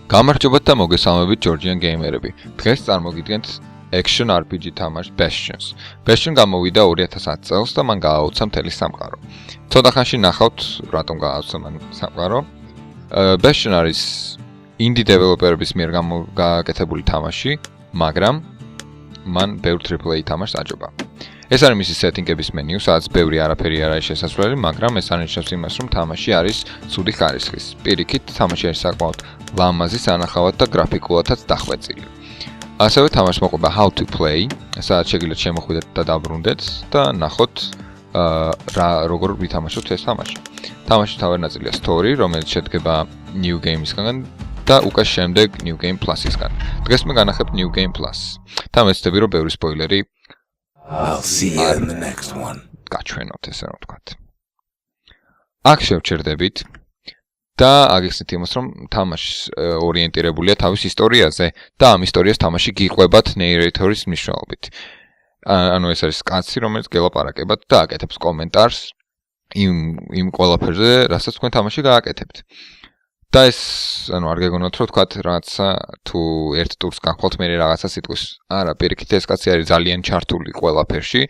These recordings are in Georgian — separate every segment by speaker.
Speaker 1: გამარჯობათ და მოგესალმებით GeorgianGamers-ები. დღეს წარმოგიდგენთ action RPG თამაშ Bastions. Bastion გამოვიდა 2010 წელს და მან გააუცა მთელი სამყარო. ცოტა ხანში ნახავთ რატომ გააუცა მან სამყარო. Bastion არის indie developer-ების მიერ გააკეთებული თამაში, მაგრამ მან ბევრ AAA თამაშს აჯობა. ეს არის მისი setting-ების მენიუ, სადაც ბევრი არაფერი არ არის შესაძლებელი, მაგრამ ეს ანიშნავს იმას, რომ თამაში არის ცუდი ხარისხის. პირიქით, თამაში არის საკმაოდ ლამაზი, სანახავად და გრაფიკულადაც დახვეწილი. ასევე თამაშს მოყვება how to play, სადაც შეგიძლიათ შემოხვიდეთ და დაბრუნდეთ და ნახოთ როგორ ვითამაშოთ ეს თამაში. თამაშის თავი ნაწილია story, რომელიც შედგება new game-ისგან და უკვე შემდეგ new game plus-ისგან. დღეს მე განახებთ new game plus. თამაშები რომ ბევრი სპოილერი
Speaker 2: I'll see you in the next one.
Speaker 1: გაჩვენოთ ესე რომ ვთქვათ. აქ შევჩერდებით და აგიხსნით იმას, რომ თამაში ორიენტირებულია თავის ისტორიაზე და ამ ისტორიას თამაში გიყვებათ narrator-ის მნიშვნელობით. ანუ ეს არის კაცი, რომელიც გელაპარაკებათ და აკეთებს კომენტარს იმ ყველაფერზე, რასაც თქვენ თამაში გააკეთებთ. და ეს, ანუ არ გეგონოთ რომ ვთქვათ, რაღაცა თუ ერთ ტურს განხვალთ მე რაღაცა სიტყვის. არა, პირიქით ეს კაცი არის ძალიან ჩართული ყველაფერში.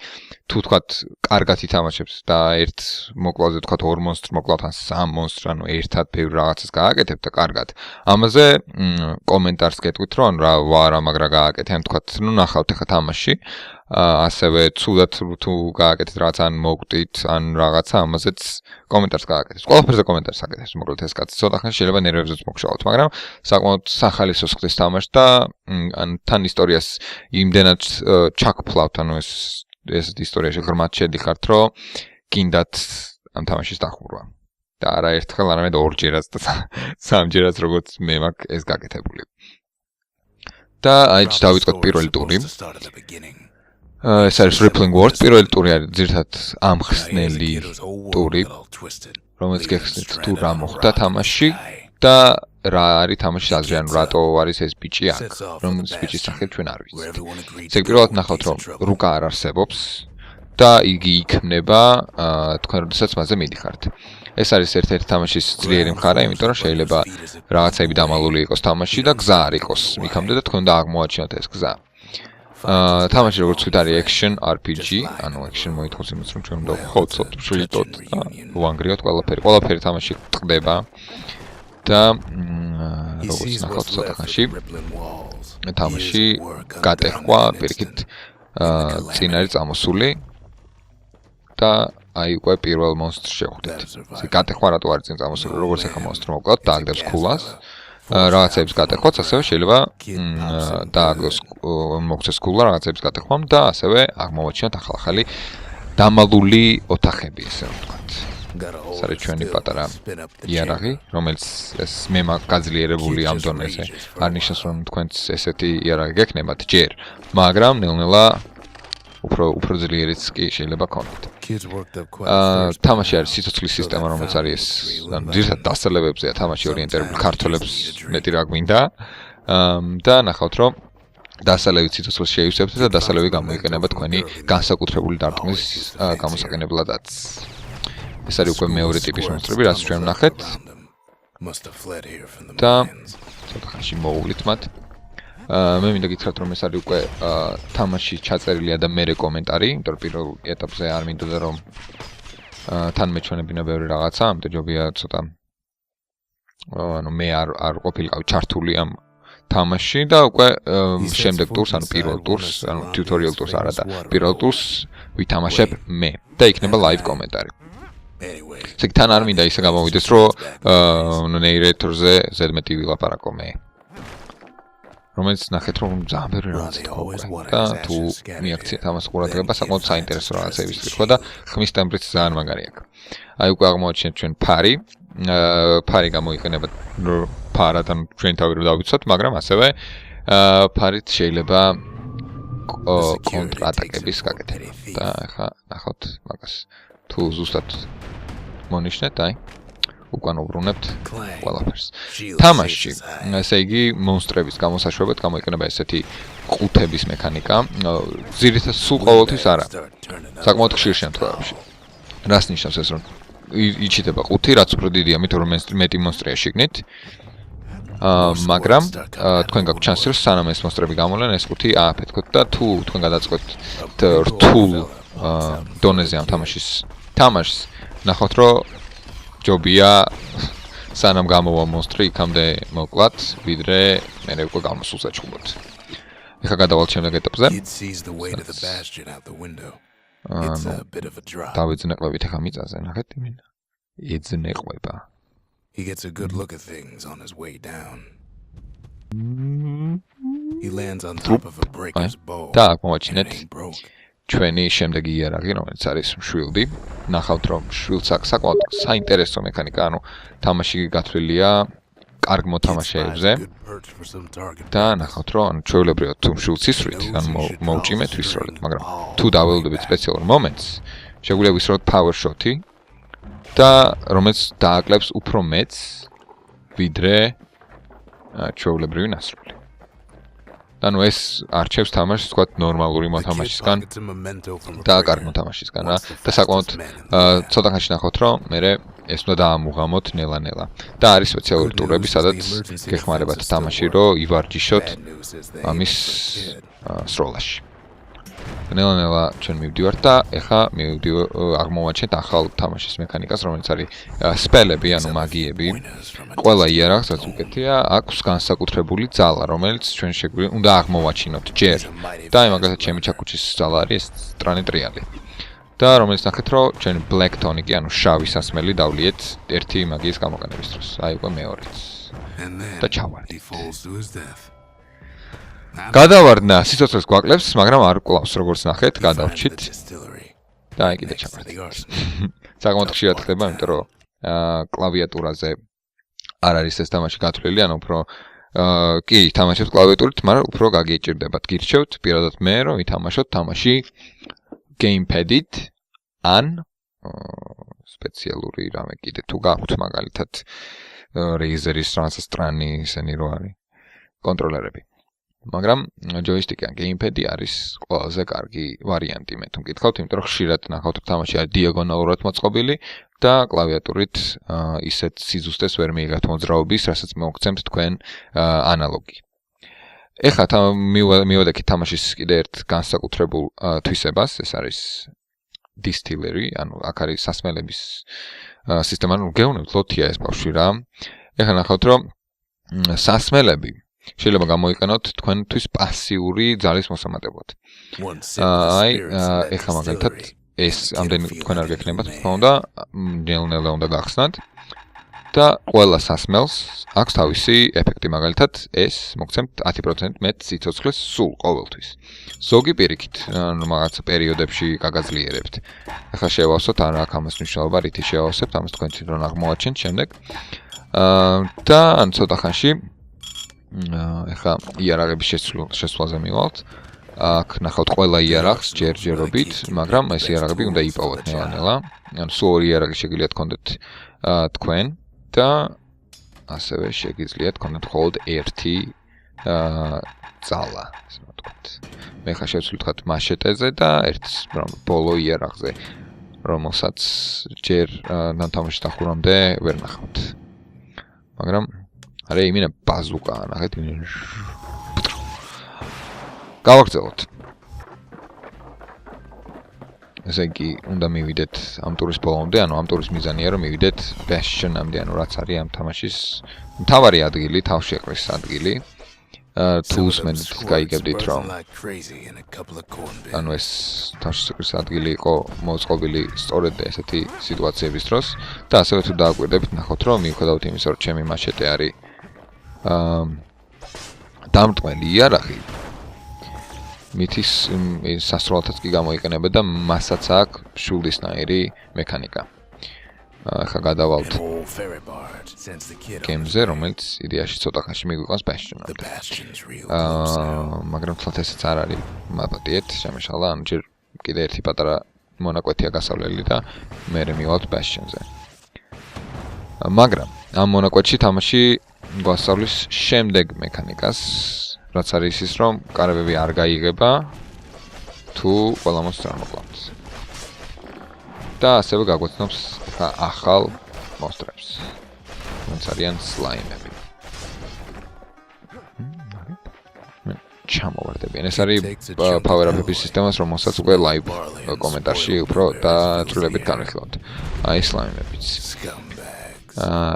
Speaker 1: თუ ვთქვათ, კარგად ითამაშებს და ერთ მოკლავზე ვთქვათ 2 მონსტრს მოკლავთ ან 3 მონსტრს, ანუ ერთად ბევრ რაღაცას გააკეთებთ და კარგად. ამაზე კომენტარს გეტყვით, რომ რა მაგრა გააკეთე, ან ვთქვათ, ნუ ნახავთ ახლა თამაში. ასევე ცუდად თუ გააკეთეთ რაღაც ან მოგტით ან რაღაცა ამაზეც კომენტარს გააკეთეთ. ყველაფერზე კომენტარს აკეთებს, მოკლედ ეს კაცი ცოტა ხანს შეიძლება ნერვებზეც მოგშალოთ, მაგრამ საკმაოდ სახალისოს ხდის თამაშს და ან თან ისტორიას იმდენად ჩაგფლავთ, ანუ ეს ისტორიაში ღრმად შედიხართ, რომ გინდათ ამ თამაშის დახურვა. და არა ერთხელ, არამედ ორჯერაც და სამჯერაც როგორც მე მაქვს ეს გაკეთებული. და აი დავიწყოთ პირველი ტური. ეს არის Rippling World, პირველი ტური არის ძირთად ამხსნელი ტური, რომელიც გეხსნით თუ რა მოხდა თამაში და რა არის თამაშის აზრი, ანუ რატო არის ეს ბიჭი აქ, რომელიც ბიჭის სახით ჩვენ არ ვიცით. ესე პირველად ნახავთ, რომ რუკა არ არსებობს და იგი იქმნება თქვენ როდესაც მასზე მიდიხართ. ეს არის ერთ-ერთი თამაშის ძლიერი მხარე, იმიტომ რომ შეიძლება რაღაცები დამალული იყოს თამაში და გზა არ იყოს იქამდე და თქვენ უნდა აღმოაჩინოთ ეს გზა. თამაში როგორც ვთქვით არის action RPG, ანუ action მოითხოვს იმას, რომ ჩვენ უნდა ვხოცოთ, ვშლიტოთ და ვანგრიოთ ყველაფერი თამაში ტყდება და როგორც ნახავთ ცოტა ხანში თამაში გატეხვა, პირიქით წინ არის წამოსული და აი უკვე პირველ მონსტრს შევხვდით. ესე გატეხვა რატო არის წინ წამოსული, როგორც ახლა მონსტრი მოკლავთ, დააგდებს ქულას. რაღაცებს გატეხვაც, ასევე შეიძლება დააგდოს მოგცეს ქულა რაღაცებს გატეხვამ და ასევე აღმოვაჩინოთ ახალი დამალული ოთახები, ესე რომ ვთქვათ. ეს არის ჩვენი პატარა იარაღი, რომელიც ეს მე მაქვს გაძლიერებული ამ დონეზე. არ ნიშნავს, რომ თქვენც ესეთი იარაღი გექნებათ ჯერ, მაგრამ ნელ-ნელა უფრო ძლიერიც კი შეიძლება გქონდეთ. თამაში არის სიცოცხლის სისტემა, რომელიც არის ანუ ძირითადად დასწრებებზეა თამაში ორიენტირებული, ქართველებს მეტი რა გვინდა. და ნახავთ, რომ დასწრებით სიცოცხლეს შეივსებთ და დასწრები გამოიყენება თქვენი განსაკუთრებული დარტყმის გამოსაყენებლადაც. ეს არის უკვე მეორე ტიპის მონსტრები, რაც ჩვენ ვნახეთ. და ცოტა ხანში მოვუვლით მათ. მე მინდა გითხრათ, რომ ეს არის უკვე თამაში ჩაწერილია და მერე კომენტარი, იმიტომ რომ პირველ ეტაპზე არ მინდოდა რომ თან მეჩვენებინა ბევრი რაღაცა, ამიტომ ჯობია ცოტა ანუ მე არ ყოფილიყავი ჩართული ამ თამაში და უკვე შემდეგ ტურს, ანუ პირველ ტურს, ანუ tutorial ტურს არა და პირველ ტურს ვითამაშებ მე და იქნება live კომენტარი. ესე თან არ მინდა ისე გამოვიდეს, რომ narrator-ზე ზედმეტი ვილაპარაკო მე. რომელიც ნახეთ რომ ძალიან ბევრი რაღაც თქვა და თუ მიაქციეთ ამას ყურადღება, საკმაოდ საინტერესო რაღაცები ვისწრებთ და ხმის ტემპრიც ძალიან მაგარი აქვს. აი უკვე აღმოაჩინეთ ჩვენ ფარი გამოიყენება ფარად ან ჩვენ თავი რომ დავიცვათ, მაგრამ ასევე ფარით შეიძლება კონტრატაკების გაკეთება. და ახლა ნახავთ მაგას. თუ ზუსტად მონიშნეთ, აი უკან უბრუნებთ ყველაფერს. თამაში, ესე იგი, მონსტრების გამოსაშვებად გამოიყენება ესეთი ყუთების მექანიკა. ძირითადად სულ ყოველთვის არა. საკმაოდ ხშირ შემთხვევებში. რას ნიშნავს ეს, რომ იჩიტება ყუთი, რაც უფრო დიდია, მით რომ მეტი მონსტრია შიგნით. მაგრამ თქვენ გაქვთ შანსი რომ სანამ ეს მონსტრები გამოვლენ ეს ხუთი ააფეთქოთ და თუ თქვენ გადაწყვეტთ რთულ დონეზე ამ თამაშს ნახოთ რომ ჯობია სანამ გამოვა მონსტრი იქამდე მოკლათ ვიდრე მერე უკვე გამოსულს აჩხუბოთ ეხლა გადავალთ შემდეგ ეტაპზე დავეძნეყვებით ეხლა მიწაზე ნახეთ იმინა ეძნეყვება
Speaker 2: He gets a good look at things on his way down. He lands on top of a breaker's bow.
Speaker 1: და აქ მოვაჩინეთ ჩვენი შემდეგი იარაღი, რომელიც არის მშვილდი. ნახავთ რომ მშვილდს აქ საკმაოდ საინტერესო მექანიკა, ანუ თამაში გათვლილია კარგ მოთამაშეებზე. და ნახავთ რომ ჩვეულებრივად თუ მშვილდს ისვრით, ანუ მოვჭიმეთ ვისროლეთ, მაგრამ თუ დაველოდებით სპეციალურ მომენტს, შეგვიძლია ვისროლოთ power shot-ი. და რომელიც დააკლებს უფრო მეც ვიდრე ჩვეულებრივი ნასროლი. ანუ ეს არჩევს თამაშს თქვათ ნორმალური მოთამაშისგან და კარგ მოთამაშისგან რა და საკმაოდ ცოტა ხანში ნახოთ რომ მე ეს უნდა დაამუღამოთ ნელა-ნელა. და არის სპეციალური ტურები, სადაც გეხმარებათ თამაში რომ ივარჯიშოთ ამის სროლაში. ნელა-ნელა ჩვენ მივდივართ და ეხა აღმოვაჩენთ ახალ თამაშის მექანიკას, რომელიც არის სპელები, ანუ მაგიები. ყველა იარაღს რაც უკეთია, აქვს განსაკუთრებული ძალა, რომელიც ჩვენ შეგვიძლია უნდა აღმოვაჩინოთ ჯერ. და აი მაგალითად ჩემი ჩაკუჩის ძალა არის სტრანი ტრიალი. და რომელიც ნახეთ რომ ჩვენ black tonic-ი, ანუ შავი სასმელი დავლიეთ ერთი მაგიის გამოყენების დროს. აი უკვე მეორეც. და ჩავარდით. გადავარდნა სიცოცხლეს გვაკლებს, მაგრამ არ კლავს როგორც ნახეთ, გადავრჩით. და აი კიდე ჩავარდით. საკმაოდ ხშირად ხდება, იმიტომ რომ კლავიატურაზე არ არის ეს თამაში გათვლილი, ანუ უფრო კი თამაშობთ კლავიატურით, მაგრამ უფრო გაგიჭირდებათ. გირჩევთ პირადად მე რომ ვითამაშოთ თამაში gamepad-ით ან სპეციალური რამე კიდე თუ გაქვთ მაგალითად Razer-ის transstrani ისენი რო არის კონტროლერები. მაგრამ joystick ან gamepad-ი არის ყველაზე კარგი ვარიანტი მე თუ მკითხავთ, იმიტომ რომ ხშირად ნახავთ რომ თამაში არის დიაგონალურად მოწყობილი და კლავიატურით ისეთ სიზუსტეს ვერ მიიღებთ მოძრაობის, რასაც მოგცემთ თქვენ ანალოგი. ეხლა მივედექით თამაშის კიდე ერთ განსაკუთრებულ თვისებას, ეს არის distillery, ანუ აქ არის სასმელების სისტემა, ანუ გეუბნებთ ლოთია ეს ბავშვი რა. ეხლა ნახავთ რომ სასმელები შეიძლება გამოიყენოთ თქვენთვის პასიური ძალის მოსამატებლად. აი, ეხლა მაგალითად ეს ამდენი თქვენ არ გექნებათ, თქმა უნდა, ნელ-ნელა უნდა გახსნათ. და ყველა სასმელს აქვს თავისი ეფექტი, მაგალითად, ეს მოგცემთ 10% მეტ სიცოცხლეს სულ ყოველთვის. ზოგი პირიქით, ანუ რაღაცა პერიოდებში გაგაძლიერებთ. ახლა შევავსოთ, არ აქვს ამას მნიშვნელობა, რითი შევავსებთ, ამას თქვენ თვითონ აღმოვაჩენთ შემდეგ. და ან ცოტა ხანში ეხლა იარაღების შესვლაზე მივალთ. აქ ნახავთ ყველა იარაღს ჯერჯერობით, მაგრამ ეს იარაღები უნდა იპოვოთ ნელა-ნელა. ანუ სულ ორი იარაღი შეგიძლიათ გქონდეთ თქვენ და ასევე შეგიძლიათ გქონდეთ მხოლოდ ერთი ძალა, ესე ვთქვათ. მე ხა შევცვლით ხათ მაშეტეზე და ერთ ბოლო იარაღზე, რომელსაც ჯერ ნათამაშის დახურამდე ვერ ნახავთ. მაგრამ არა იმინა ბაზუკა, ნახეთ იმინა. გავაგრძელოთ. ესე იგი, უნდა მივიდეთ ამ ტურის ბოლომდე, ანუ ამ ტურის მიზანია რომ მივიდეთ Bastion-მდე, ანუ რაც არის ამ თამაშის მთავარი ადგილი, თავშეყრის ადგილი. თუ უსმენთ გაიგებდით რომ ანუ ეს თავშეყრის ადგილი იყო მოწყობილი სწორედ ესეთი სიტუაციების დროს და ასევე თუ დააკვირდებით, ნახოთ რომ მიუხედავად იმისა, რომ ჩემი მაშეტე არის დამტყველი იარაღი, მითის სასროლათაც კი გამოიყენება და მასაც აქვს შულდისნაირი მექანიკა. ახლა გადავალთ გემზე, რომელიც იდეაში ცოტა ხანში მიგვიყვანს Bastion-მდე. მაგრამ თლათ ესეც არ არის მაპატიეთ, შემეშალა, ანუ ჯერ კიდე ერთი პატარა მონაკვეთია გასავლელი და მერე მივალთ Bastion-ზე. მაგრამ ამ მონაკვეთში თამაში გვასწავლის შემდეგ მექანიკას, რაც არის ის, რომ კარებები არ გაიღება თუ ყველა მონსტრს არ მოკლავთ. და ასევე გაგვეცნობს ახალ მონსტრებს, რომელიც არიან სლაიმები. ჩამოვარდებიან. ეს არის power up-ების სისტემას, რომელსაც უკვე ლაივ კომენტარში უფრო დაწვრილებით განხილავთ. აი ეს ლაიმებიც.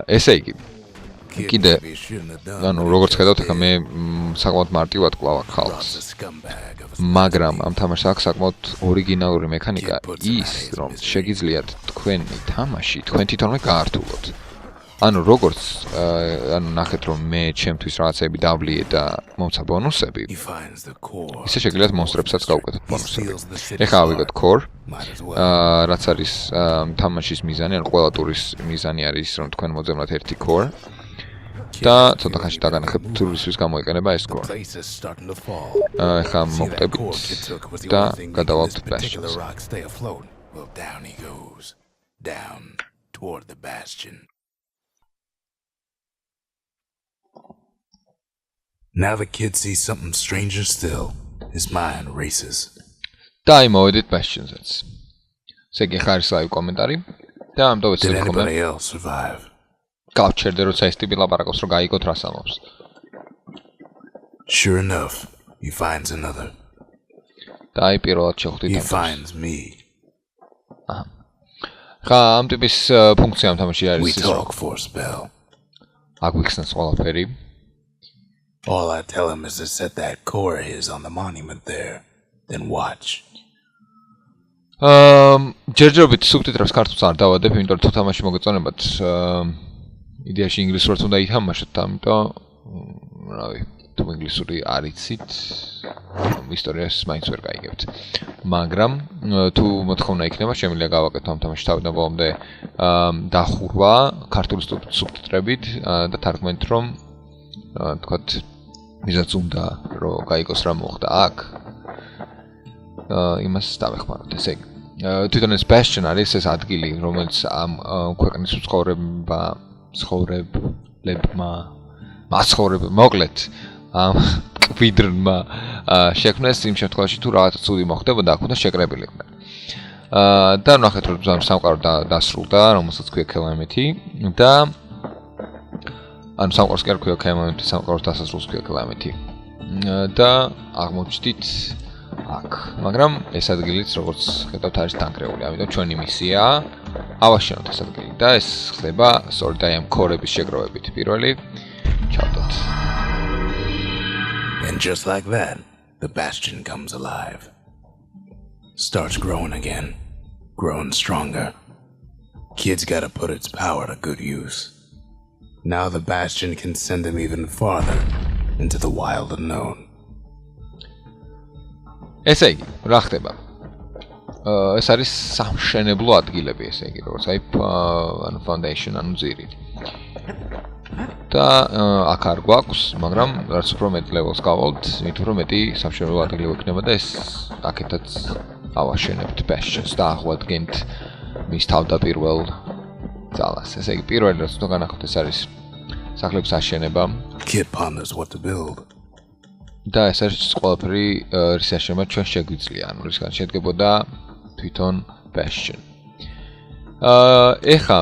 Speaker 1: ესე იგი კიდე ანუ როგორც ხედავთ, ახლა მე საკმაოდ მარტივად კლავ ხალხს. მაგრამ ამ თამაშს აქვს საკმაოდ ორიგინალური მექანიკა ის, რომ შეგიძლიათ თქვენი თამაში თქვენ თვითონვე გაართულოთ. ანუ როგორც ანუ ნახეთ რომ მე ჩემთვის რაღაცები დავლიე და მომცა ბონუსები. ისე შეგიძლიათ მონსტრებსაც გავუკეთოთ ბონუსები. ეხლა ავიღოთ core, რაც არის თამაშის მიზანი, ანუ ყველა ტურის მიზანი არის რომ თქვენ მოძებნათ ერთი core. და ცოტა ხანში დაგანახებთ თუ რისთვის გამოიყენება ეს core. ეხლა მოვტებით და გადავალთ Bastion-ს.
Speaker 2: Now the kid sees something stranger still. His mind races.
Speaker 1: და აი მოვედით Bastion-საც. ესე იგი ხარ ლაივ კომენტარი და ამ დავეცეთ
Speaker 2: Did
Speaker 1: ხოლმე.
Speaker 2: anybody else survive?
Speaker 1: გავჩერდე როცა ეს ტიპი ლაპარაკობს რომ გაიგოთ რას ამბობს.
Speaker 2: Sure enough, he finds another.
Speaker 1: და აი პირველად შევხვდით
Speaker 2: He
Speaker 1: ამ თავს.
Speaker 2: finds me.
Speaker 1: აჰა. ხა ამ ტიპის ფუნქცია ამ თამაში არის
Speaker 2: We
Speaker 1: ის რომ
Speaker 2: talk for a spell.
Speaker 1: აგვიხსნას ყველაფერი.
Speaker 2: All I tell him is to set that core of his on the monument there, then watch.
Speaker 1: ჯერჯერობით სუბტიტრებს ქართულს არ დავადებ, იმიტომ რომ თუ თამაში მოგეწონებათ, იდეაში ინგლისურად უნდა ითამაშოთ, ამიტომ რავი, თუ ინგლისური არ იცით, ისტორიას მაინც ვერ გაიგებთ. მაგრამ თუ მოთხოვნა იქნება, შემიძლია გავაკეთო ამ თამაშს თავიდან ბოლომდე დახურვა ქართული სუბტიტრებით და თარგმნით რომ თქვათ ვისაც უნდა რომ გაიგოს რა მოხდა აქ. იმას დავეხმაროთ, ესე იგი. თვითონ ეს Bastion არის ეს ადგილი, რომელიც ამ ქვეყნის მაცხოვრებლებმა მოკლედ ამ კვიდრმა შექმნეს იმ შემთხვევაში თუ რაღაც ცუდი მოხდებოდა, აქ უნდა შეკრებილიყვნენ. და ნახეთ რომ სამყარო დასრულდა, რომელსაც ქვია კელამეთი და ანუ სამყაროს კი არ ქვია კელამეთი, სამყაროს დასასრულს ქვია კელამეთი. და აღმოჩნდით აქ, მაგრამ ეს ადგილიც როგორც ხედავთ არის დანგრეული, ამიტომ ჩვენი მისია ავაშენოთ ეს ადგილი და ეს ხდება სწორედ აი ამ კორების შეგროვებით. პირველი ჩავდოთ.
Speaker 2: And just like that, the Bastion comes alive. Starts growing again, growing stronger. Kid's gotta put its power to good use. Now the Bastion can send him even farther into the wild unknown.
Speaker 1: ესე იგი, რა ხდება? ეს არის სამშენებლო ადგილები, ესე იგი, როგორც აი ანუ foundation, ანუ ძირი. და აქ არ გვაქვს, მაგრამ რაც უფრო მეტ levels გავალთ, მით უფრო მეტი სამშენებლო ადგილი გვექნება და ეს აქეთაც ავაშენებთ Bastion-ს და აღვადგენთ მის თავდაპირველ ძალას. ესე იგი, პირველი რაც უნდა განახოთ, ეს არის სახლების აშენება.
Speaker 2: Kid ponders what to build.
Speaker 1: და ეს არის ყველაფერი რის აშენება ჩვენ შეგვიძლია, ანუ რისგან შედგებოდა თვითონ Bastion. ეხა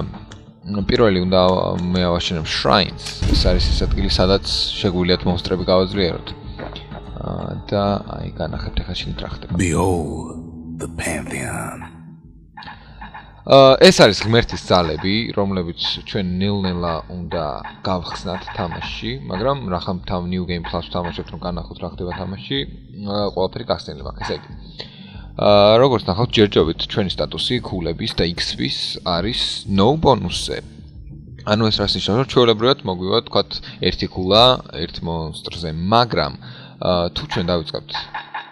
Speaker 1: პირველი უნდა მე ავაშენებ shrines. ეს არის ის ადგილი, სადაც შეგვიძლიათ მონსტრები გავაძლიეროთ. და აი განახებთ ეხა შენ რა ხდება.
Speaker 2: Behold the pantheon.
Speaker 1: ეს არის ღმერთის ძალები, რომლებიც ჩვენ ნელ-ნელა უნდა გავხსნათ თამაშში, მაგრამ რახან თავ new game plus თამაშობთ რომ განახოთ რა ხდება თამაში, ყველაფერი გახსნილი მაქვს, ესე იგი. როგორც ნახავთ, ჯერჯერობით ჩვენი სტატუსი ქულების და XP-ს არის no bonus-ზე. ანუ ეს რას ნიშნავს, რომ ჩვეულებრივად მოგვივა თქვათ ერთი ქულა ერთ მონსტრზე, მაგრამ თუ ჩვენ დავიწყებთ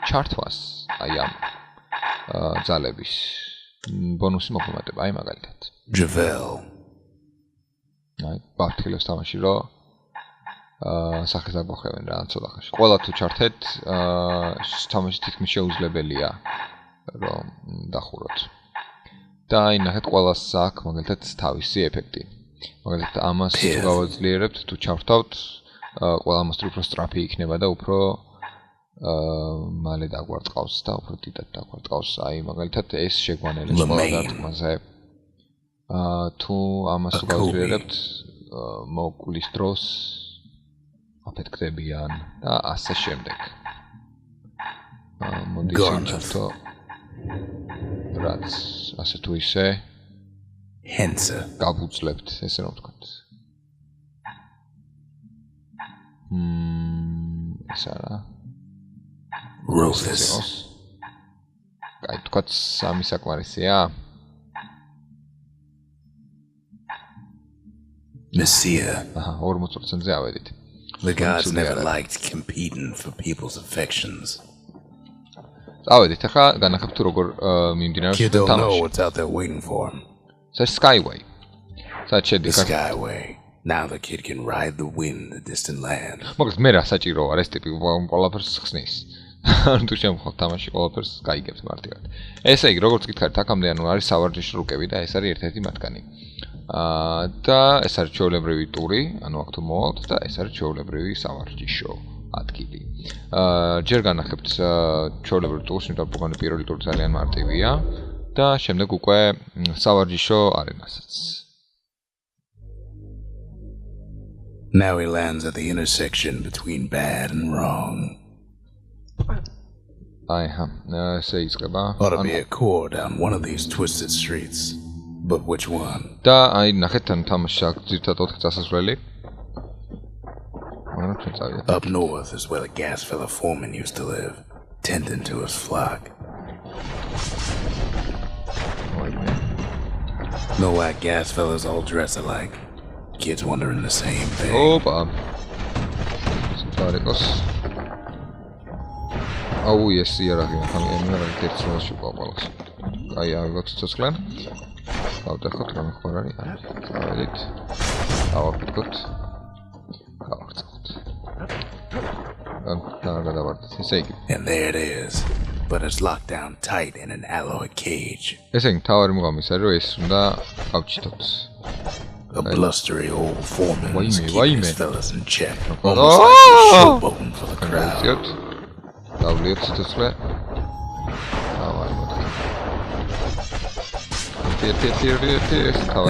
Speaker 1: ჩართვას, აი ამ ძალების ბონუსი მოგვიმატება, აი მაგალითად.
Speaker 2: Javel.
Speaker 1: აი, ბავშვებს თამაში რომ სახეს აგვახევენ რა ცოტა ხანში. ყველა თუ ჩართეთ, თამაში თითქმის შეუძლებელია რომ დახუროთ. და აი ნახეთ ყველას აქვს მაგალითად თავისი ეფექტი. მაგალითად ამას თუ გავაძლიერებთ, თუ ჩავთავთ, ყველა მონსტრი უფრო სწრაფი იქნება და უფრო მალე დაგვარტყავს და უფრო დიდად დაგვარტყავს. აი მაგალითად ეს შეგვანელებს ყველა დარტყმაზე. თუ ამას თუ გავაძლიერებთ, მოკვლის დროს აფეთქდებიან და ასე შემდეგ.
Speaker 2: Garnet.
Speaker 1: რაც ასე თუ ისე
Speaker 2: Hensa.
Speaker 1: გაბუწლებთ, ესე რომ ვთქვათ. ეს არა.
Speaker 2: Roses.
Speaker 1: აი თქვათ სამი საკმარისია?
Speaker 2: Messiah.
Speaker 1: 40%-ზე ავედით.
Speaker 2: The gods never liked competing for people's affections.
Speaker 1: ავედით, ახლა განახებ თუ როგორ მიმდინარეობს
Speaker 2: Kid don't know
Speaker 1: თამაში.
Speaker 2: what's out there waiting for him.
Speaker 1: ეს Skyway.
Speaker 2: The Skyway. Now the kid can ride the wind, the distant land.
Speaker 1: მოკლედ მე რა საჭირო არ ეს ტიპი ყველაფერს ხსნის. თუ შემხოთ თამაში ყველაფერს გაიგებთ მარტივად. ესე იგი, როგორც გითხარით, აქამდე ანუ არის სავარჯიშო რუკები და ეს არის ერთ-ერთი მათგანი. და ეს არის ჩვეულებრივი ტური, ანუ აქ თუ მოვალთ და ეს არის ჩვეულებრივი სავარჯიშო ადგილი. ჯერ განახებთ ჩვეულებრივ ტურს, იმიტომ რომ უკან პირველი ტური ძალიან მარტივია და შემდეგ უკვე სავარჯიშო არენასაც.
Speaker 2: Now he lands at the intersection between bad and wrong.
Speaker 1: ესე იწყება.
Speaker 2: Ought to be a core down one of these twisted streets. But which one?
Speaker 1: და აი ნახეთ თან თამაში აქ ძირთად 4 წასასვლელი.
Speaker 2: Up north is where the gas fella foreman used to live, tending to his flock. No white gas fellas all dress alike. Kids wondering the same thing.
Speaker 1: Opa. Старикос. Ау, ես իարախի, խամի եմ կերծրոս շուկապալս։ Այ ավիվոց ծոսկլեն։ Ավտախոտ ռամի խորարի, ավելիտ, ավապիտկոտ, ավաղցախոտ։
Speaker 2: And there it is, but it's locked down tight in an alloy cage.
Speaker 1: Ესენი თავარი მუღამის არის, რომ ეს უნდა გავჩითოთ.
Speaker 2: A blustery old foreman is keeping his fellas in check,
Speaker 1: almost
Speaker 2: like he's showboating for the crowd.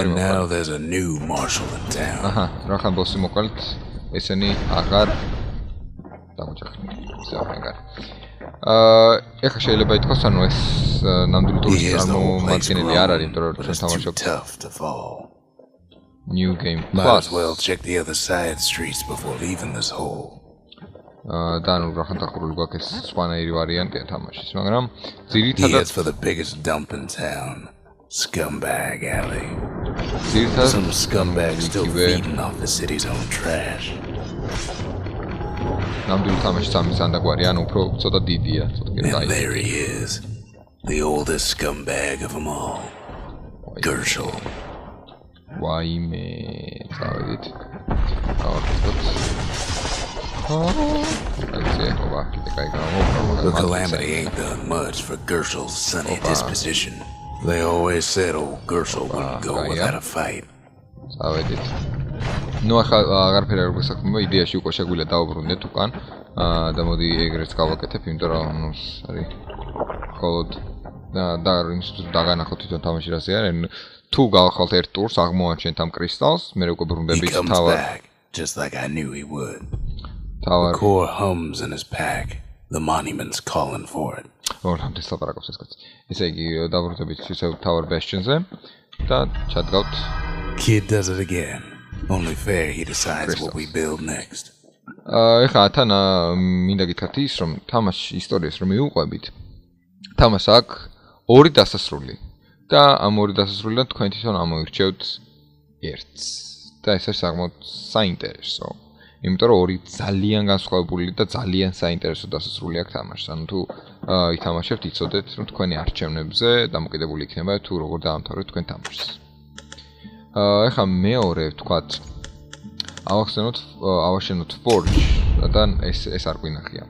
Speaker 2: And now there's a new marshal in town.
Speaker 1: Rahan bossi moqalt, eseni აღარ დამოჯახდნენ. ზაფანგარ. ეხლა შეიძლება ითქვას, ანუ ეს ნამდვილი ტურის წარმომადგენელი არ არის, იმიტომ რომ თამაშობთ New game
Speaker 2: plus. Might as well check the other side streets before leaving this hole.
Speaker 1: და ანუ რახან დახურული გვაქვს ეს სხვანაირი ვარიანტია თამაშის, მაგრამ ძირითადად
Speaker 2: for the biggest dump in town. Scumbag alley. Some scumbags still feeding off the city's own trash.
Speaker 1: ნამდვილი თამაშის ამის ანდაგვარი, ანუ უფრო ცოტა დიდია, ცოტა კიდე
Speaker 2: And there he is. The oldest scumbag of them all. Gershel.
Speaker 1: Vaime, წავედით.
Speaker 2: The calamity ain't done much for Gershel's sunny disposition. They always said old Gershel wouldn't go without a fight.
Speaker 1: წავედით. ნუ ახლა აღარაფერი არ გვესაქმება, იდეაში უკვე შეგვიძლია დავუბრუნდეთ უკან და მოდი ეგრეც გავაკეთებ, იმიტომ რომ არის მხოლოდ და დაგანახოთ თვითონ თამაში რაზე არის. თუ გავხვალთ ერთ ტურს, აღმოაჩენთ ამ კრისტალს, მე უკვე ბრუნდებით თავად.
Speaker 2: Just like I knew he would. The core hums in his pack. The monument's calling for it.
Speaker 1: ორამდე ლაპარაკობს ეს კაცი. ესე იგი დაბრუნდებით ისევ თავარ Bastion-ზე და ჩადგავთ.
Speaker 2: Kid does it again. Only fair he decides what we build next.
Speaker 1: ეხლა თან მინდა გითხრათ ის, რომ თამაშის ისტორიას რომ მივუყვებით, თამაშს აქვს ორი დასასრული. და ამ ორი დასასრულიდან თქვენ თვითონ ამოირჩევთ ერთს. და ეს არის საკმაოდ საინტერესო. იმიტომ რომ ორი ძალიან განსხვავებული და ძალიან საინტერესო დასასრული აქვს თამაშს. ანუ თუ ითამაშებთ, იცოდეთ, რომ თქვენი არჩევნებზე დამოკიდებული იქნება თუ როგორ დაამთავრებთ თქვენ თამაშს. ეხლა მეორე ვთქვათ, ავაშენოთ Forge და ეს არ გვინახია.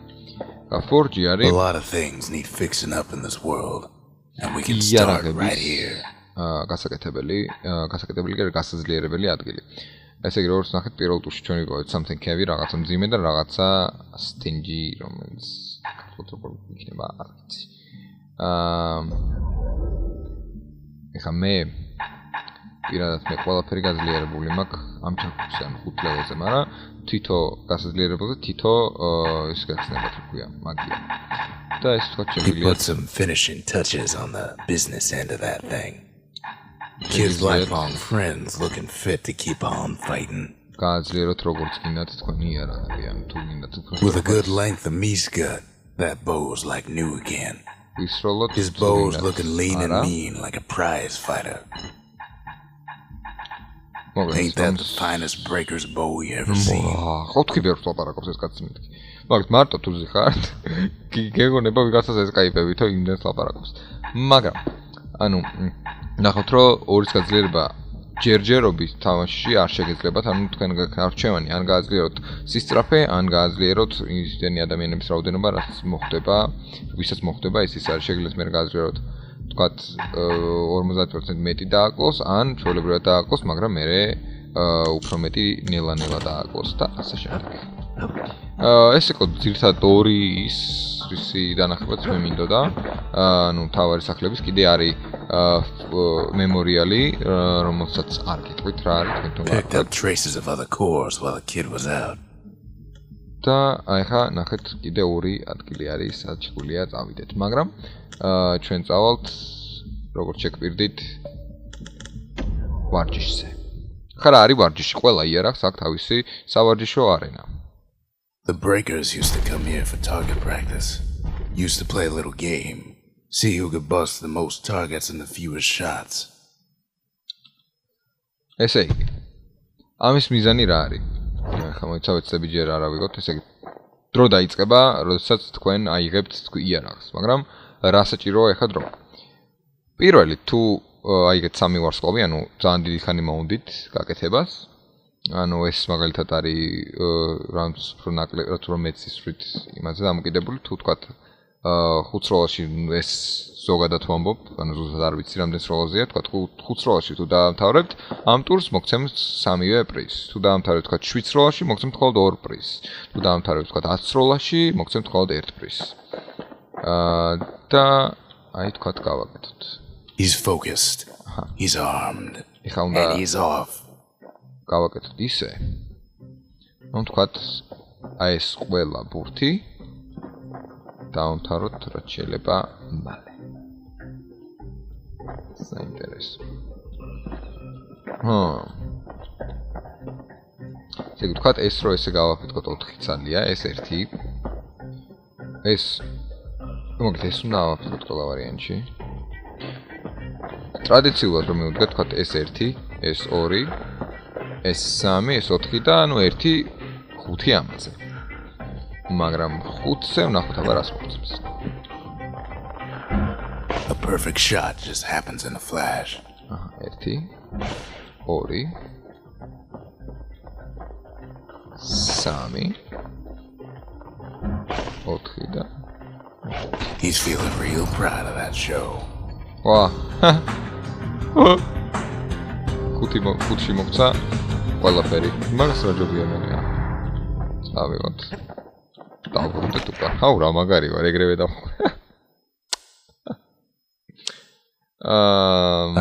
Speaker 1: Forge არის
Speaker 2: A lot of things need fixing up in this world. And we can start right here.
Speaker 1: გასაკეთებელი გასაძლიერებელი ადგილი. ესე იგი, როგორც ნახეთ, პირველ ტურში ჩვენ ვიყავით something heavy, რაღაცა მძიმე და რაღაცა stingy, რომელიც ფოტოპოლ იქნება, არ ვიცი. ეხლა მე პირადად მე ყველაფერი გაძლიერებული მაქვს ამ ჩაქუჩზე ამ 5 ლეველზე, მაგრამ თითო გასაძლიერებელზე თითო ის გახსნება თუ ქვია მაგია. და ეს თქვა
Speaker 2: He
Speaker 1: შეგვიძლია
Speaker 2: put some finishing touches on the business end of that thing. Kids lifelong friends looking fit to keep on fighting.
Speaker 1: გააძლიეროთ როგორც გინდათ თქვენი იარაღები, ან თუ გინდათ უფრო
Speaker 2: With a good length of meat gut, that bow's like new again.
Speaker 1: ვისროლოთ
Speaker 2: His bow's looking lean and mean like a prize fighter. Ain't that the finest breaker's bow you ever seen?
Speaker 1: ხოთხი ბევრს ლაპარაკობს ეს კაცი მეთქი. მაგით მარტო თუ ზიხართ, გეგონება ვიღაცას ესკაიპებითო იმდენს ლაპარაკობს. მაგრამ ანუ ნახოთ რომ ორის გაძლიერება ჯერჯერობით თამაშში არ შეგეძლებათ, ანუ თქვენ გარჩევანი ან გააძლიეროთ სისწრაფე, ან გააძლიეროთ ისეთი ადამიანების რაოდენობა, რაც მოხდება, ვისაც მოხდება, ის არის შეგიძლიათ მე გააძლიეროთ თქვათ 50% მეტი დააკლოს, ან ჩვეულებრივად დააკლოს, მაგრამ მე უფრო მეტი ნელა-ნელა დააკლოს და ასე შემდეგ. ეს იყო ძირითადად ორი ისი დანახებაც მე მინდოდა. ანუ თავარი სახლების კიდე არის მემორიალი, რომელსაც არ გეტყვით რა არის თქვენ თვითონ.
Speaker 2: Picked up traces of other cores while the kid was out.
Speaker 1: და აი ხა ნახეთ კიდე ორი ადგილი არის, სადაც შეგვიძლია წავიდეთ, მაგრამ ჩვენ წავალთ როგორც შეგვირდით ვარჯიშზე. ხა რა არის ვარჯიში? ყველა იარაღს აქვს თავისი სავარჯიშო არენა.
Speaker 2: The breakers used to come here for target practice. Used to play a little game. See who could bust the most targets and the fewest shots.
Speaker 1: ესე იგი. ამის მიზანი რა არის? ხა მოიცავთ წებიჯერ არ ავიღოთ, ესე იგი. დრო დაიწყება, როდესაც თქვენ აიღებთ იარაღს, მაგრამ რა საჭიროა ეხა დრო? პირველი თუ აიგეთ 3 ვარსკვლავი, ანუ ძალიან დიდი ხანი მოუნდით გაკეთებას. ანუ ეს მაგალითად არის რამს უფრო ნაკლებ, რომ მეც ისვრით იმაზე დამოკიდებული, თუ თქვათ 5 როლაში ეს ზოგადად ვამბობ, ანუ ზუსტად არ ვიცი რამდენ როლაზეა, თქვათ 5 როლაში თუ დაამთავრებთ, ამ ტურს მოგცემთ 3-ვე პრიზს. თუ დაამთავრებთ თქვათ 7 როლაში, მოგცემთ მხოლოდ 2 პრიზს. თუ დაამთავრებთ თქვათ 10 როლაში, მოგცემთ მხოლოდ 1 პრიზს. და აი თქვათ გავაკეთოთ.
Speaker 2: He's focused. He's armed. And he's off.
Speaker 1: გავაკეთოთ ისე. ნუ თქვათ აი ეს ყველა ბურთი დაამთავროთ რაც შეიძლება მალე. საინტერესო. ესე ვთქვათ ეს რო ესე გავაფეთქოთ 4 ცალია, ეს 1. ეს მოგეთ ეს უნდა ავაფეთქოთ ყველა ვარიანტში. ტრადიციულად რომ მივდგეთ თქვათ ეს 1, ეს 2, ეს 3, ეს 4 და ანუ 1 5 ამაზე. მაგრამ 5-ზე ვნახოთ აბა რას მოგწევს.
Speaker 2: A perfect shot just happens in a flash.
Speaker 1: 1 2 3 4 და
Speaker 2: He's feeling real proud of that show.
Speaker 1: ვა. ხუთი მოგცა ყველაფერი. მაგას რა ჯობია მენია. წავიღოთ. დავუბრუნდეთ უკან. აუ რა მაგარი ვარ, ეგრევე დავხვრე.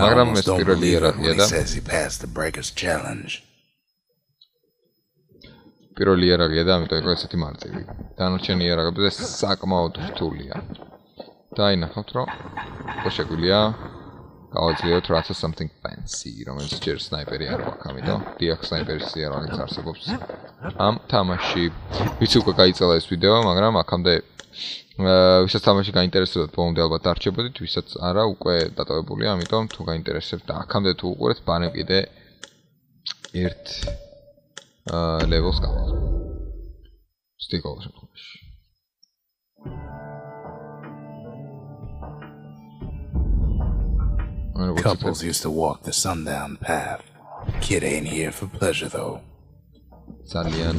Speaker 1: მაგრამ ეს პირველი იარაღია და
Speaker 2: says he passed the breakers challenge.
Speaker 1: პირველი იარაღია და ამიტომ იყო ესეთი მარტივი. დანარჩენი იარაღები საკმაოდ რთულია. და აი ნახავთ რომ ხო შეგვიძლია გავაძლიეროთ რაცა something fancy, რომელიც ჯერ სნაიპერი არ აქვს, ამიტომ დიახ სნაიპერის იარაღიც არსებობს ამ თამაში. ვიცი უკვე გაიწელა ეს ვიდეო, მაგრამ აქამდე ვისაც თამაში გაინტერესებდათ, ბოლომდე ალბათ დარჩებოდით, ვისაც არა უკვე დატოვებულია, ამიტომ თუ გაინტერესებთ და აქამდე თუ უყურეთ, ბანებ კიდე ერთ ლეველს გავალ. სტიკოლა შემთხვევაში.
Speaker 2: Couples used to walk the sundown path. Kid ain't here for pleasure though.
Speaker 1: ძალიან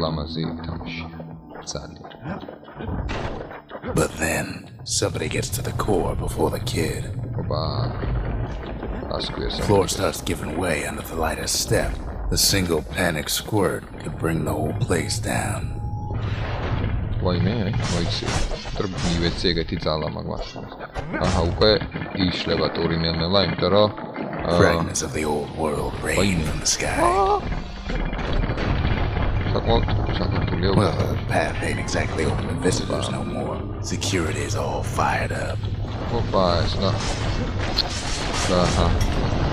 Speaker 1: ლამაზი თამაში. ძალიან.
Speaker 2: But then somebody gets to the core before the kid. Floor starts giving way under the lightest step. A single panic squirt could bring the whole place down.
Speaker 1: Why me? მოიცი. ტრბი ვეცი ეგეთი ძალა მაგას. აჰა უკვე იშლება ტური ნელ-ნელა, იმიტომ რომ
Speaker 2: Fragments of the old world rain from the sky. Well, the path ain't exactly open to visitors no more. Security is all fired up.
Speaker 1: Opa, ეს და აჰა.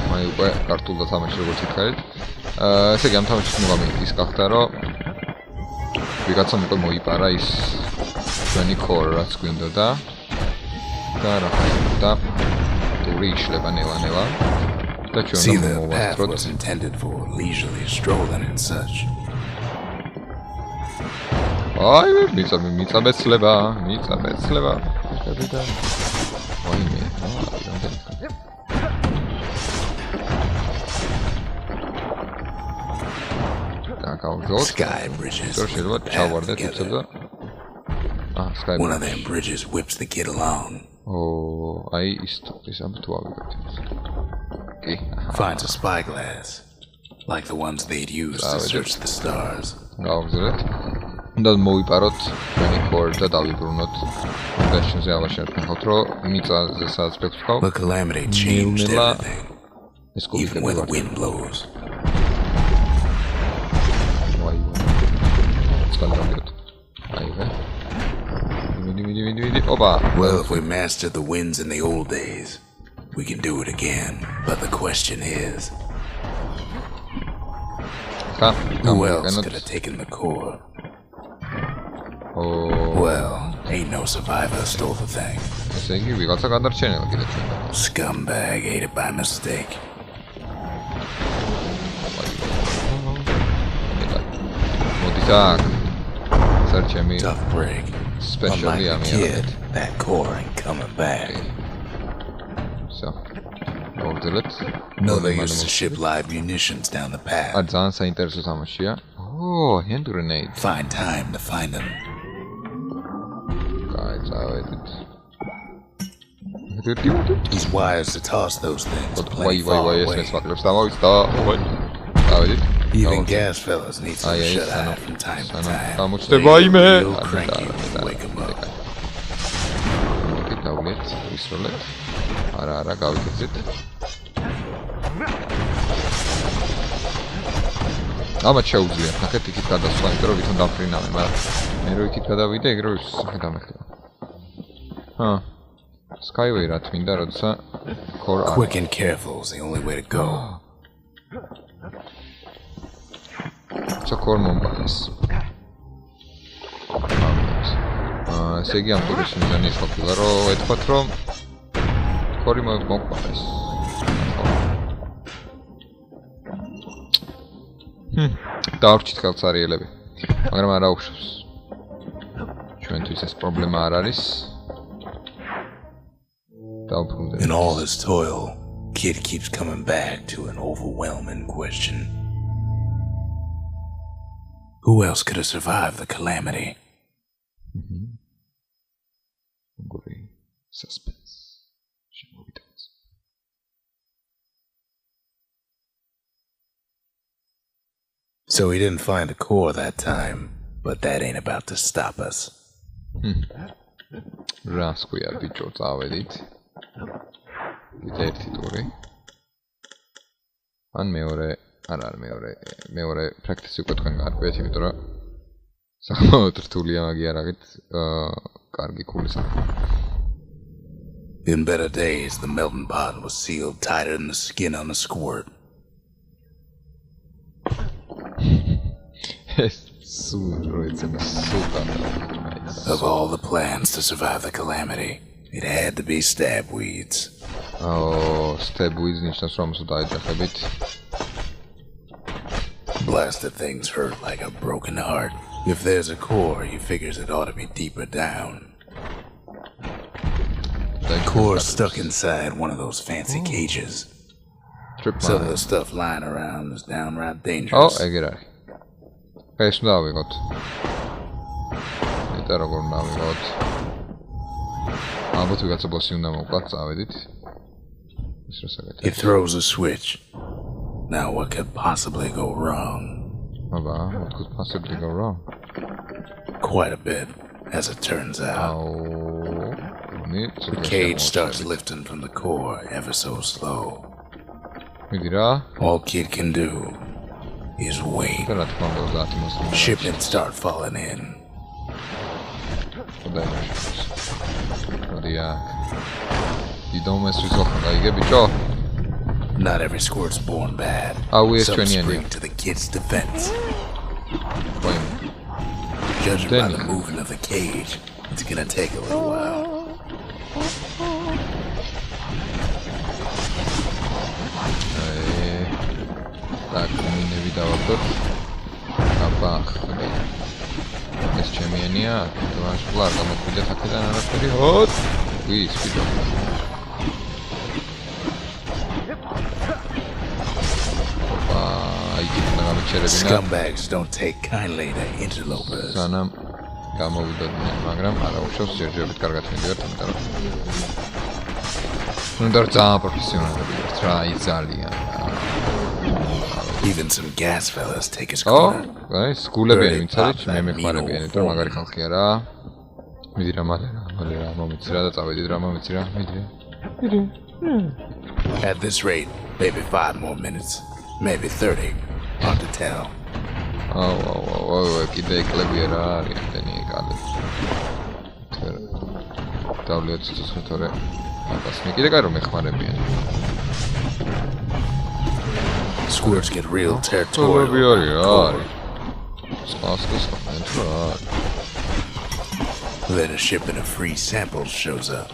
Speaker 1: მაი უკვე კარტულ და თამაში როგორც ითხარით. ესე იგი ამ თამაშის მოგამი ის გახდა, რომ ვიღაცამ უკვე მოიპარა ის ჩვენი core რაც გვინდოდა და რა ხდება? ტური იშლება ნელა-ნელა და ჩვენ უნდა მოვასწროთ.
Speaker 2: Was intended for leisurely strolling and such.
Speaker 1: აი, მიწაბეცლება. შევიდა. ვაიმე,
Speaker 2: Sky bridges. One of them bridges whips the kid along.
Speaker 1: Oh, I
Speaker 2: finds a spyglass, like the ones they'd use to search the stars.
Speaker 1: და მოვიპაროთ ჩვენი core და დავიბრუნოთ Bastion-ზე ავაშენოთ, რომ მიწაზე სადაც ფექს ვქავ.
Speaker 2: The calamity changed everything. Even when the wind blows. Well, if we mastered the winds in the old days, we can do it again. But the question is, who else could have taken the core? Well, ain't no survivor stole the thing. Scumbag ate it by mistake. Tough break.
Speaker 1: Especially
Speaker 2: unlike the kid, that core ain't coming back.
Speaker 1: So,
Speaker 2: no, they used to ship live munitions down the path.
Speaker 1: Oh, hand grenade.
Speaker 2: Find time to find them. These wires to toss those things. Even gas fellas need some shut-eye from time to time. Real cranky when you wake them up.
Speaker 1: ამათ შეუძლია. ნახეთ იქით გადასვლა, იმიტომ რომ ვითომ დამფრინავენ, მაგრამ მე რო იქით გადავიდე, ეგ რო სახე დამეხება. Skyway რა თმინდა, როცა core
Speaker 2: Quick and careful is the only way to go.
Speaker 1: So core მომბალეს. ესე იგი ამ ტურის მიზანი ის ყოფილა, რომ ეთქვათ, რომ core მომბალეს. დავრჩით ხელსარიელები. მაგრამ არა უხშობს. ჩვენთვის ეს პრობლემა არ არის.
Speaker 2: In all his toil, kid keeps coming back to an overwhelming question. Who else could have survived the calamity?
Speaker 1: Suspense.
Speaker 2: So he didn't find the core that time, but that ain't about to stop us.
Speaker 1: Რას ქვია ბიჭო, წავედით. კიდე ერთი ტური. ან მეორე, არ არის მეორე პრაქტიკი უკვე თქვენ გარკვევთ, იმიტომ რომ საკმაოდ რთულია მაგია რაგით, კარგი ქულის.
Speaker 2: In better days, the melting pot was sealed tighter than the skin on a squirt. Of all the plans to survive the calamity, it had to be stab weeds.
Speaker 1: Oh, stab weeds ნიშნავს რომ დაეჯახებით.
Speaker 2: Blasted things hurt like a broken heart. If there's a core, he figures it ought to be deeper down. The core stuck inside one of those fancy cages. Some of the stuff lying around is downright dangerous.
Speaker 1: Oh, ეგ არის. ეს უნდა ავიღოთ. მეტა როგორ უნდა ავიღოთ. ალბათ ვიღაცა ბოსი უნდა მოვკლათ, წავედით. ის რა საკეთებს.
Speaker 2: It throws a switch. Now what could possibly go wrong?
Speaker 1: What could possibly go wrong?
Speaker 2: Quite a bit, as it turns out. The cage starts lifting from the core ever so slow.
Speaker 1: მიდი რა.
Speaker 2: All kid can do is wait.
Speaker 1: და რა თქმა უნდა 30 მოსული.
Speaker 2: Shipments start falling in.
Speaker 1: You don't mess with Zohan, გაიგე ბიჭო?
Speaker 2: Not every squirt's born bad. Some spring to the kid's defense. Judging by the movement of the cage, it's gonna take a little while.
Speaker 1: Так, მინები დავაბდოთ. აბა, ეს ჩემიანია, ვაშლა გამოგვიდა აქედან არაფერი. ჰოთ! ვის ვიდო.
Speaker 2: Scumbags don't take kindly to interlopers.
Speaker 1: სანამ გამოვიდოდნენ, მაგრამ არა უშავს ჯერჯერობით კარგად მიდივართ, იმიტომ რომ უნდა ძალიან პროფესიონალები ვართ რა, ძალიან.
Speaker 2: Even some gas fellas take his corner.
Speaker 1: აი, სკულებიანი ვინც არის, მე მეხმარებიანი, იმიტომ რომ მაგარი ხალხია რა. მიდი რა, მალე რა, მომიცი რა და წავედით რა, მომიცი რა, მიდი რა.
Speaker 2: At this rate, maybe 5 more minutes, maybe 30. Hard to tell.
Speaker 1: კიდე ეკლებია რა არის ამდენი კადრი. დავლიოთ ცოტა თორე აბას მე კიდე კარო მეხმარებიან.
Speaker 2: Squirts get real territorial. Then a shipment of free samples shows up.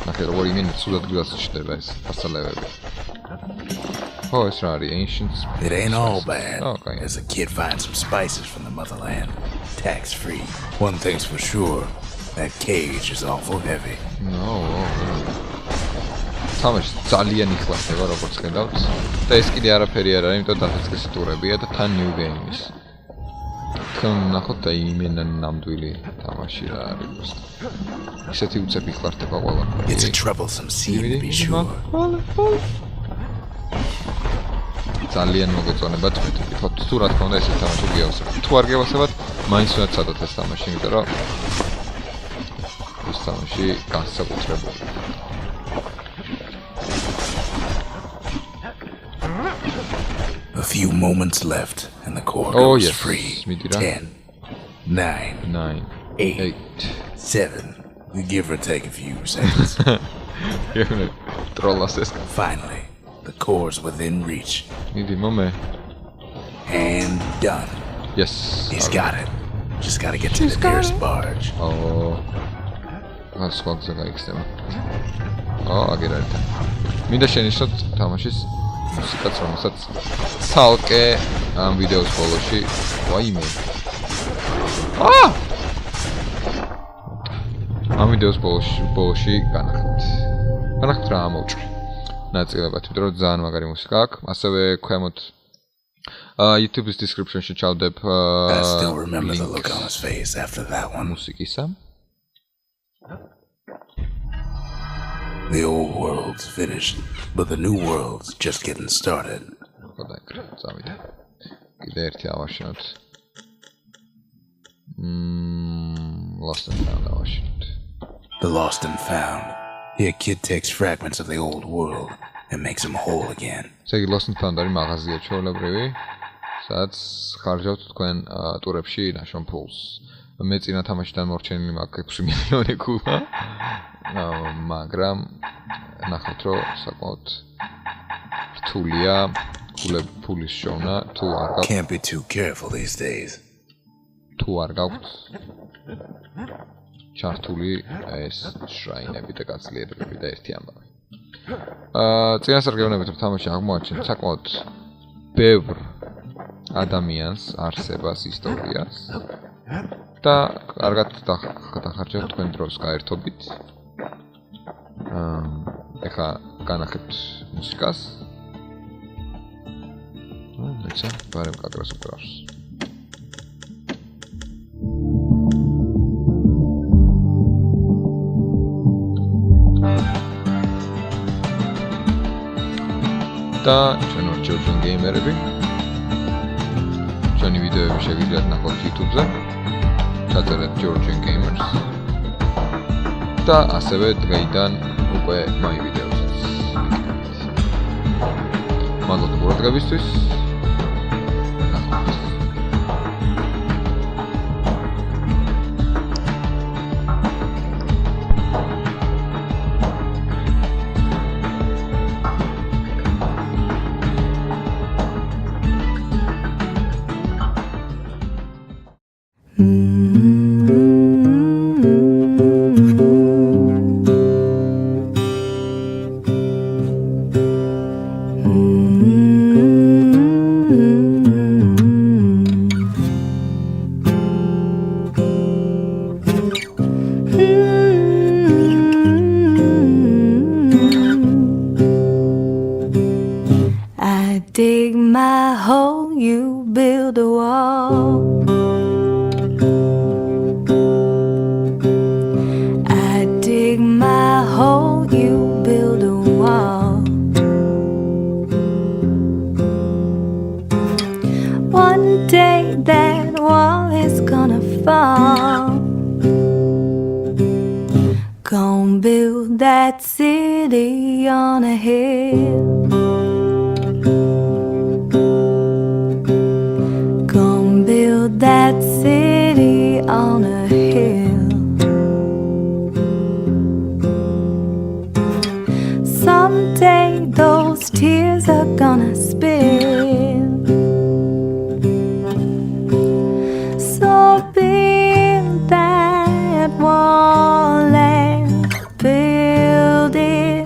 Speaker 1: ნახე როგორი მინით სულად გასაშდება ეს ფასალევები. It's not ancient.
Speaker 2: It ain't all bad. As a kid finds some spices from the motherland, tax-free. One thing's for sure, that cage is awful heavy.
Speaker 1: No. თამაში ძალიან იხლასება როგორც ხედავთ და ეს კიდე არაფერი არ არის, იმიტომ დაფიქსირებული ტურებია და თან new game-ის. თქვენ ნახოთ და იმენა ნამდვილი თამაში რა არის. ისეთი უცებ იხლასდება ყველა.
Speaker 2: It's a troublesome scene to be sure.
Speaker 1: ძალიან მოგეწონებათ მეთქით თუ რა თქმა უნდა ეს თამაში გიავსებთ. თუ არ გიავსებთ, მაინც უნდა ცადოთ ეს თამაში, იმიტომ რომ ეს თამაში განსაკუთრებული.
Speaker 2: A few moments left and the core goes free. 10, 9, 8, 7. We give or take a few seconds. Finally, the core's within reach. And done.
Speaker 1: Yes.
Speaker 2: He's got it. Just gotta get to the nearest barge.
Speaker 1: That's what I'm going I get it. მინდა შენიშნოთ თამაშის მუსიკაც, რომელსაც ცალკე ამ ვიდეოს ბოლოში ვაიმე. ამ ვიდეოს ბოლოში განახეთ რა ამოვჭრი. ნაწილებად, იმიტომ რომ ძალიან მაგარი მუსიკა აქვს. ასევე ქვემოთ YouTube's description-ში ჩავდებ
Speaker 2: I still remember the look on his face after that one.
Speaker 1: მუსიკისა.
Speaker 2: The old world's finished, but the new world's just getting started.
Speaker 1: წავიდა. კიდე ერთი ავაშენოთ. Lost and found ავაშენოთ.
Speaker 2: The lost and found. Here kid takes fragments of the old world and makes them whole again.
Speaker 1: ესე იგი lost and found არის მაღაზია ჩვეულებრივი, სადაც ხარჯავთ თქვენ ტურებში ნაშრომ ფულს. მე წინა თამაშიდან მორჩენილი მაქვს 6 მილიონი ქულა. მაგრამ ნახოთ რომ საკმაოდ რთულია ფულის შოვნა თუ არ გაქვთ.
Speaker 2: Can't be too careful these days.
Speaker 1: თუ არ გაქვთ ჩართული ეს შრაინები და გაცილიერებები და ერთი ამბავი. წინასწარ გეუბნებით რომ თამაში აღმოაჩენთ საკმაოდ ბევრ ადამიანს, არსებას, ისტორიას და კარგად დახარჯავთ თქვენ დროს გაერთობით. ეხლა განახებთ მუსიკას. მეცა ბარემ კაკრას უკრავს. და ჩვენ ვართ GeorgianGamers-ები. ჩვენი ვიდეოები შეგიძლიათ ნახოთ YouTube-ზე. ჩაწერეთ GeorgianGamers. და ასევე დღეიდან უკვე მაი ვიდეოსაც. მადლობთ ყურადღებისთვის.
Speaker 3: Dig my hole, you build a wall. I dig my hole, you build a wall. One day that wall is gonna fall. Gonna build that city on a hill. Build that city on a hill. Someday those tears are gonna spill. So build that wall and build it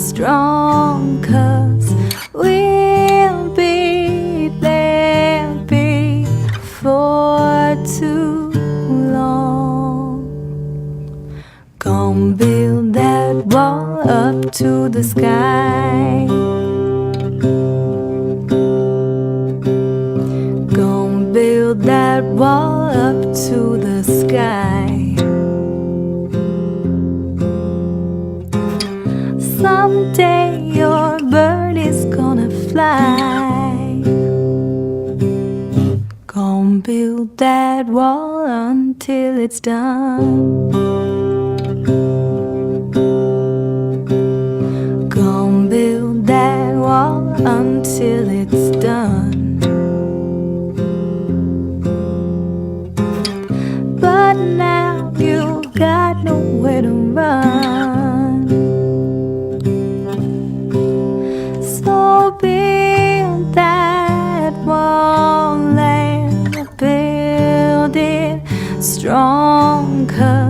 Speaker 3: strong, 'cause we'll be there for too long. Gonna build that wall up to the sky. Gonna build that wall up to the sky. Someday your bird is gonna fly. Gonna build that wall until it's done. Gonna build that wall until it's done. But now you've got nowhere to run. So build that wall and build it strong, 'cause